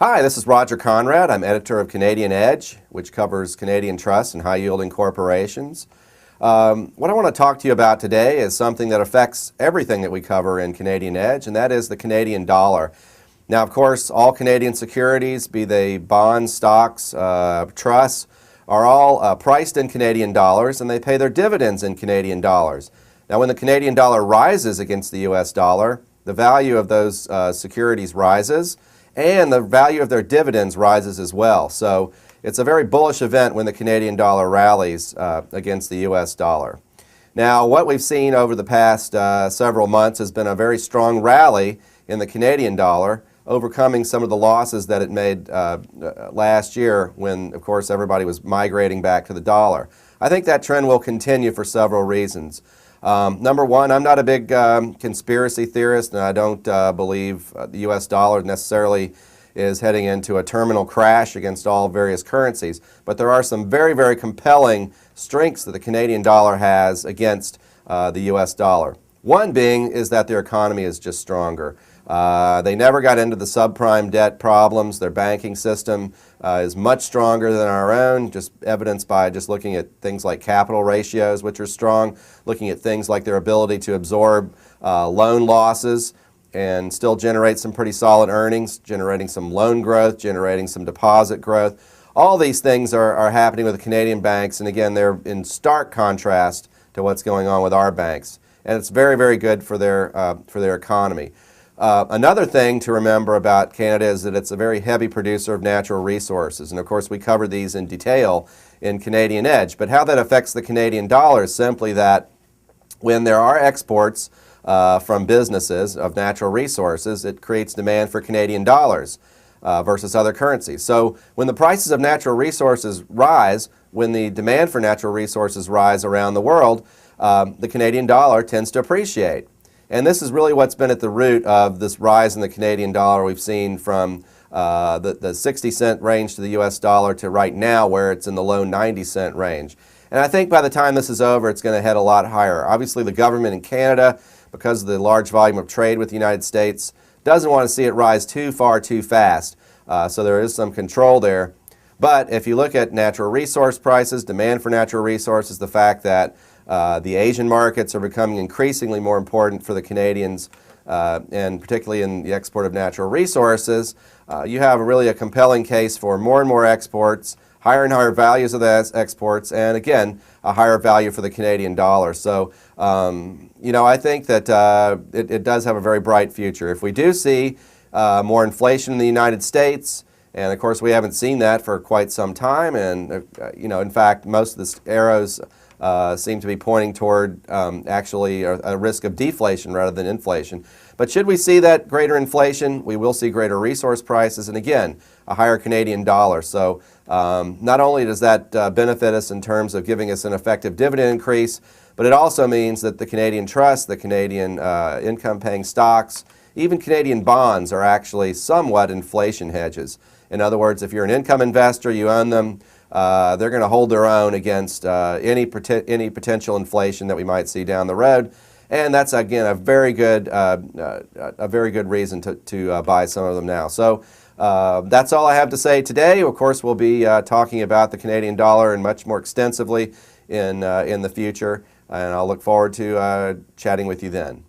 Hi, this is Roger Conrad. I'm editor of Canadian Edge, which covers Canadian trusts and high-yielding corporations. What I want to talk to you about today is something that affects everything that we cover in Canadian Edge, and that is the Canadian dollar. Now, of course, all Canadian securities, be they bonds, stocks, trusts, are all priced in Canadian dollars, and they pay their dividends in Canadian dollars. Now, when the Canadian dollar rises against the U.S. dollar, the value of those securities rises, and the value of their dividends rises as well. So it's a very bullish event when the Canadian dollar rallies against the U.S. dollar. Now, what we've seen over the past several months has been a very strong rally in the Canadian dollar, overcoming some of the losses that it made last year when, of course, everybody was migrating back to the dollar. I think that trend will continue for several reasons. Number one, I'm not a big conspiracy theorist, and I don't believe the U.S. dollar necessarily is heading into a terminal crash against all various currencies. But there are some very, very compelling strengths that the Canadian dollar has against the U.S. dollar. One being is that their economy is just stronger. They never got into the subprime debt problems. Their banking system is much stronger than our own, just evidenced by just looking at things like capital ratios, which are strong, looking at things like their ability to absorb loan losses and still generate some pretty solid earnings, generating some loan growth, generating some deposit growth. All these things are happening with the Canadian banks, and again, they're in stark contrast to what's going on with our banks. And it's very, very good for their economy. Another thing to remember about Canada is that it's a very heavy producer of natural resources. And of course, we cover these in detail in Canadian Edge. But how that affects the Canadian dollar is simply that when there are exports from businesses of natural resources, it creates demand for Canadian dollars versus other currencies. So when the prices of natural resources rise, when the demand for natural resources rise around the world, the Canadian dollar tends to appreciate. And this is really what's been at the root of this rise in the Canadian dollar we've seen from the 60-cent range to the U.S. dollar to right now where it's in the low 90-cent range. And I think by the time this is over, it's going to head a lot higher. Obviously, the government in Canada, because of the large volume of trade with the United States, doesn't want to see it rise too far too fast. So there is some control there. But if you look at natural resource prices, demand for natural resources, the fact that the Asian markets are becoming increasingly more important for the Canadians, and particularly in the export of natural resources, you have really a compelling case for more and more exports, higher and higher values of those exports, and again, a higher value for the Canadian dollar. So, I think that it does have a very bright future. If we do see more inflation in the United States, and of course we haven't seen that for quite some time, and in fact, most of the arrows seem to be pointing toward actually a risk of deflation rather than inflation. But should we see that greater inflation, we will see greater resource prices and again, a higher Canadian dollar. So not only does that benefit us in terms of giving us an effective dividend increase, but it also means that the Canadian trust, the Canadian income-paying stocks, even Canadian bonds are actually somewhat inflation hedges. In other words, if you're an income investor, you own them, they're going to hold their own against any potential inflation that we might see down the road, and that's again a very good reason to buy some of them now. So that's all I have to say today. Of course, we'll be talking about the Canadian dollar and much more extensively in the future, and I'll look forward to chatting with you then.